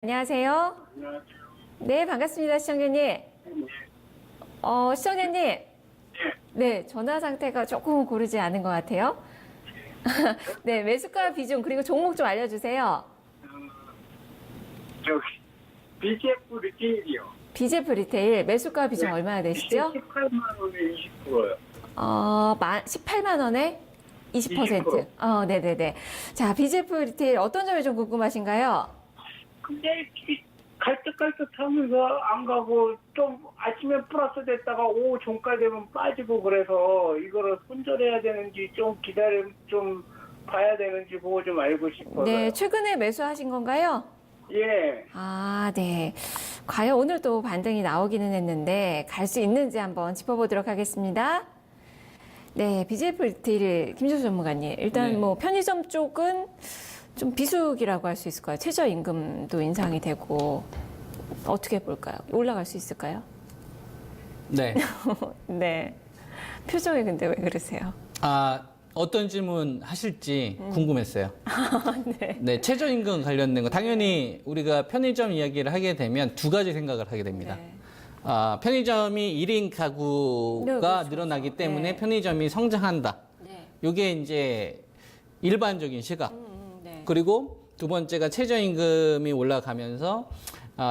안녕하세요. 안녕하세요. 네, 반갑습니다, 시청자님. 시청자님. 네, 전화 상태가 조금 고르지 않은 것 같아요. 네, 매수가 비중, 그리고 종목 좀 알려주세요. 저기 BGF 리테일이요. BGF 리테일, 매수가 비중 네. 얼마나 되시죠? 18만 원에 20%요. 18만 원에 20%. 20%. 네네네. 자, BGF 리테일 어떤 점이 좀 궁금하신가요? 근데 갈듯하면서 안 가고 좀 아침에 플러스 됐다가 오후 종가 되면 빠지고 그래서 이거를 손절해야 되는지 좀 좀 봐야 되는지 그거 좀 알고 싶어요. 네, 최근에 매수하신 건가요? 예. 네. 과연 오늘 또 반등이 나오기는 했는데 갈 수 있는지 한번 짚어보도록 하겠습니다. 네, BGF 리테일 김주수 전무관님. 일단 네. 뭐 편의점 쪽은 좀 비수기라고 할 수 있을까요? 최저임금도 인상이 되고 어떻게 볼까요? 올라갈 수 있을까요? 네. 네. 표정이 근데 왜 그러세요? 어떤 질문 하실지 궁금했어요. 네. 네, 최저임금 관련된 거. 당연히 우리가 편의점 이야기를 하게 되면 두 가지 생각을 하게 됩니다. 네. 편의점이 1인 가구가 네, 그렇죠. 늘어나기 때문에 네. 편의점이 성장한다. 네. 이게 이제 일반적인 시각. 네. 그리고 두 번째가 최저임금이 올라가면서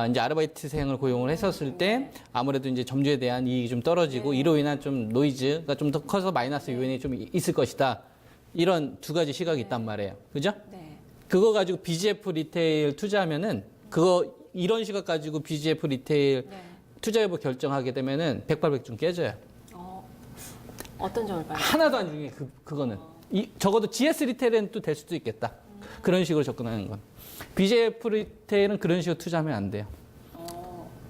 이제 아르바이트생을 고용을 했었을 때 아무래도 이제 점주에 대한 이익이 좀 떨어지고 이로 인한 좀 노이즈가 좀 더 커서 마이너스 요인이 좀 있을 것이다. 이런 두 가지 시각이 있단 말이에요. 그죠? 네. 그거 가지고 BGF 리테일 투자하면은 이런 시각 가지고 BGF 리테일 네. 투자 여부 결정하게 되면은 백발백중 깨져요. 어떤 점을 봐요? 하나도 안 중요해. 그거는. 적어도 GS 리테일은 또 될 수도 있겠다. 그런 식으로 접근하는 건. BGF 리테일은 그런 식으로 투자하면 안 돼요.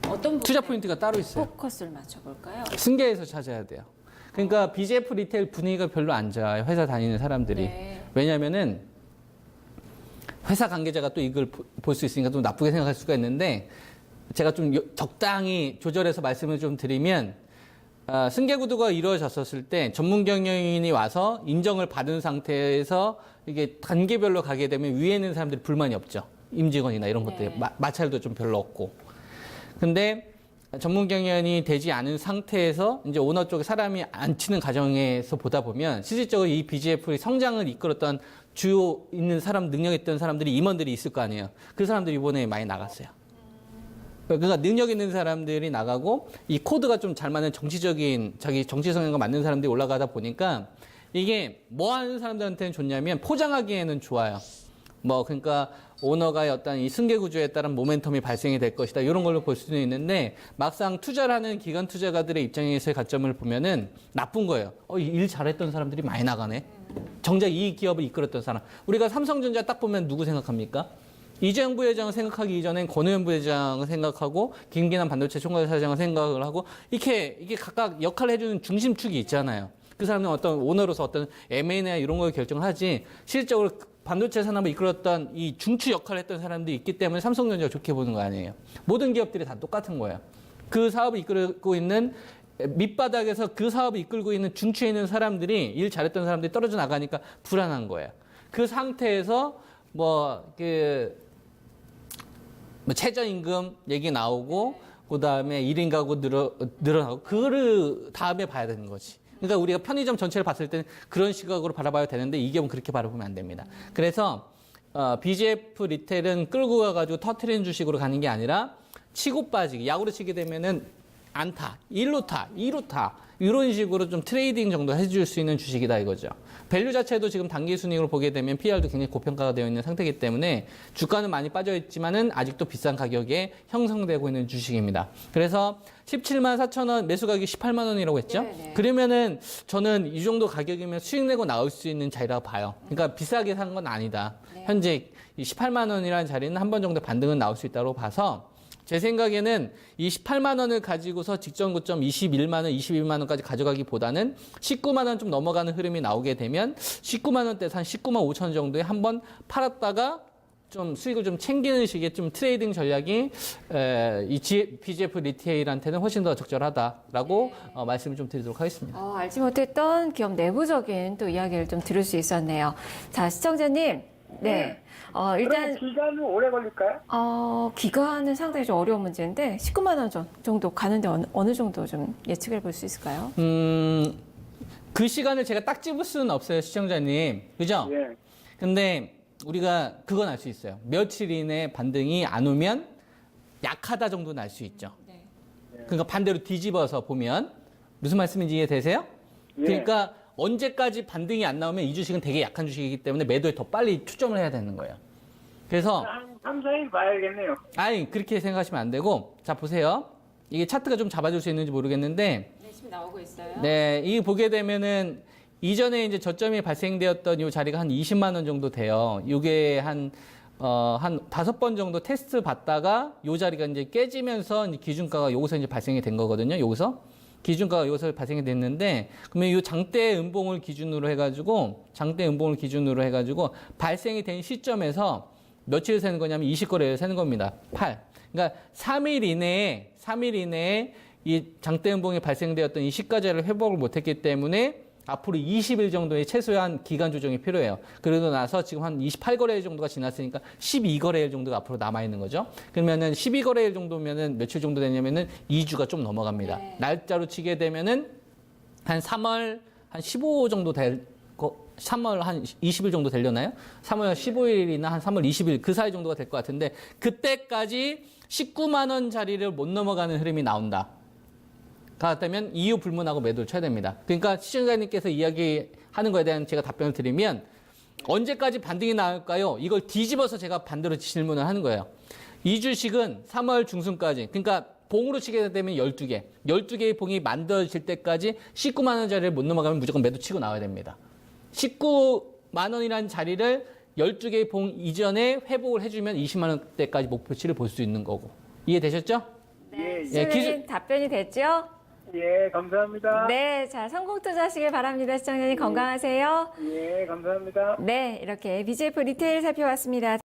어떤 투자 부분에 포인트가 따로 있어요. 포커스를 맞춰볼까요? 승계에서 찾아야 돼요. 그러니까 BGF 리테일 분위기가 별로 안 좋아요. 회사 다니는 사람들이. 네. 왜냐면은 회사 관계자가 또 이걸 볼 수 있으니까 좀 나쁘게 생각할 수가 있는데 제가 좀 적당히 조절해서 말씀을 좀 드리면 승계 구도가 이루어졌었을 때 전문 경영인이 와서 인정을 받은 상태에서 이게 단계별로 가게 되면 위에 있는 사람들이 불만이 없죠. 임직원이나 이런 것들 마찰도 좀 별로 없고. 근데 전문 경영이 되지 않은 상태에서 이제 오너 쪽에 사람이 앉히는 과정에서 보다 보면 실질적으로 이 BGF의 성장을 이끌었던 주요 있는 사람, 능력 있던 사람들이 임원들이 있을 거 아니에요. 그 사람들이 이번에 많이 나갔어요. 그러니까 능력 있는 사람들이 나가고 이 코드가 좀 잘 맞는 정치적인 자기 정치 성향과 맞는 사람들이 올라가다 보니까 이게 뭐 하는 사람들한테는 좋냐면 포장하기에는 좋아요. 그러니까 오너가 어떤 이 승계 구조에 따른 모멘텀이 발생이 될 것이다. 이런 걸로 볼 수는 있는데 막상 투자를 하는 기관 투자가들의 입장에서의 관점을 보면은 나쁜 거예요. 일 잘했던 사람들이 많이 나가네. 정작 이 기업을 이끌었던 사람. 우리가 삼성전자 딱 보면 누구 생각합니까? 이재용 부회장을 생각하기 이전엔 권오현 부회장을 생각하고 김기남 반도체 총괄사장을 생각을 하고 이게 각각 역할을 해주는 중심축이 있잖아요. 그 사람은 어떤 오너로서 어떤 M&A나 이런 걸 결정을 하지 실질적으로 반도체 산업을 이끌었던 이 중추 역할을 했던 사람들이 있기 때문에 삼성전자가 좋게 보는 거 아니에요. 모든 기업들이 다 똑같은 거예요. 그 사업을 이끌고 있는 밑바닥에서 그 사업을 이끌고 있는 중추에 있는 사람들이 일 잘했던 사람들이 떨어져 나가니까 불안한 거예요. 그 상태에서 최저임금 얘기 나오고 그다음에 1인 가구 늘어나고 그 다음에 봐야 되는 거지. 그러니까 우리가 편의점 전체를 봤을 때는 그런 시각으로 바라봐야 되는데 이 기업은 그렇게 바라보면 안 됩니다. 그래서 BGF 리테일은 끌고 가가지고 터트리는 주식으로 가는 게 아니라 치고 빠지기, 야구로 치게 되면은 안타, 1루 타, 2루 타 이런 식으로 좀 트레이딩 정도 해줄 수 있는 주식이다 이거죠. 밸류 자체도 지금 단기 순이익으로 보게 되면 PR도 굉장히 고평가가 되어 있는 상태이기 때문에 주가는 많이 빠져 있지만은 아직도 비싼 가격에 형성되고 있는 주식입니다. 그래서 17만 4천 원 매수 가격이 18만 원이라고 했죠. 네네. 그러면은 저는 이 정도 가격이면 수익 내고 나올 수 있는 자리라고 봐요. 그러니까 비싸게 산 건 아니다. 현재 이 18만 원이라는 자리는 한 번 정도 반등은 나올 수 있다고 봐서 제 생각에는 이 18만 원을 가지고서 직전 고점 21만 원, 21만 원까지 가져가기보다는 19만 원 좀 넘어가는 흐름이 나오게 되면 19만 원대에서 한 19만 5천 정도에 한번 팔았다가 좀 수익을 좀 챙기는 식의 좀 트레이딩 전략이 이 BGF 리테일한테는 훨씬 더 적절하다라고 말씀을 좀 드리도록 하겠습니다. 알지 못했던 기업 내부적인 또 이야기를 좀 들을 수 있었네요. 자, 시청자님. 네. 그럼 일단 기간은 오래 걸릴까요? 기간은 상당히 좀 어려운 문제인데 19만 원 정도 가는데 어느 정도 좀 예측해 볼 수 있을까요? 그 시간을 제가 딱 집을 수는 없어요, 시청자님. 그죠? 예. 근데 우리가 그건 알 수 있어요. 며칠 이내에 반등이 안 오면 약하다 정도는 알 수 있죠. 그러니까 반대로 뒤집어서 보면 무슨 말씀인지 이해되세요? 예. 그러니까 언제까지 반등이 안 나오면 이 주식은 되게 약한 주식이기 때문에 매도에 더 빨리 초점을 해야 되는 거예요. 그래서 한 3, 4일 봐야겠네요. 아니 그렇게 생각하시면 안 되고 자 보세요. 이게 차트가 좀 잡아줄 수 있는지 모르겠는데 네, 지금 나오고 있어요. 네, 이 보게 되면은 이전에 이제 저점이 발생되었던 이 자리가 한 20만 원 정도 돼요. 이게 한 5번 정도 테스트 받다가 이 자리가 이제 깨지면서 이제 기준가가 여기서 이제 발생이 된 거거든요. 여기서. 기준가가 여기서 발생이 됐는데, 그러면 이 장대 음봉을 기준으로 해가지고, 발생이 된 시점에서 며칠 세는 거냐면 20거래를 세는 겁니다. 8. 그러니까 3일 이내에 이 장대 음봉이 발생되었던 이 시가제를 회복을 못했기 때문에 앞으로 20일 정도의 최소한 기간 조정이 필요해요. 그러고 나서 지금 한 28거래일 정도가 지났으니까 12거래일 정도가 앞으로 남아있는 거죠. 그러면은 12거래일 정도면은 며칠 정도 되냐면은 2주가 좀 넘어갑니다. 네. 날짜로 치게 되면은 한 3월 한 15 정도 3월 한 20일 정도 되려나요? 3월 15일이나 한 3월 20일 그 사이 정도가 될 것 같은데 그때까지 19만 원짜리를 못 넘어가는 흐름이 나온다. 그렇다면 이유 불문하고 매도를 쳐야 됩니다. 그러니까 시청자님께서 이야기하는 거에 대한 제가 답변을 드리면 언제까지 반등이 나올까요? 이걸 뒤집어서 제가 반대로 질문을 하는 거예요. 이 주식은 3월 중순까지 그러니까 봉으로 치게 되면 12개. 12개의 봉이 만들어질 때까지 19만 원짜리를 못 넘어가면 무조건 매도 치고 나와야 됩니다. 19만 원이라는 자리를 12개의 봉 이전에 회복을 해주면 20만 원대까지 목표치를 볼 수 있는 거고. 이해되셨죠? 예, 시청자님 답변이 됐죠? 예, 감사합니다. 네, 자, 성공 투자하시길 바랍니다. 시청자님 건강하세요. 예, 감사합니다. 네, 이렇게 BJF 리테일 살펴봤습니다.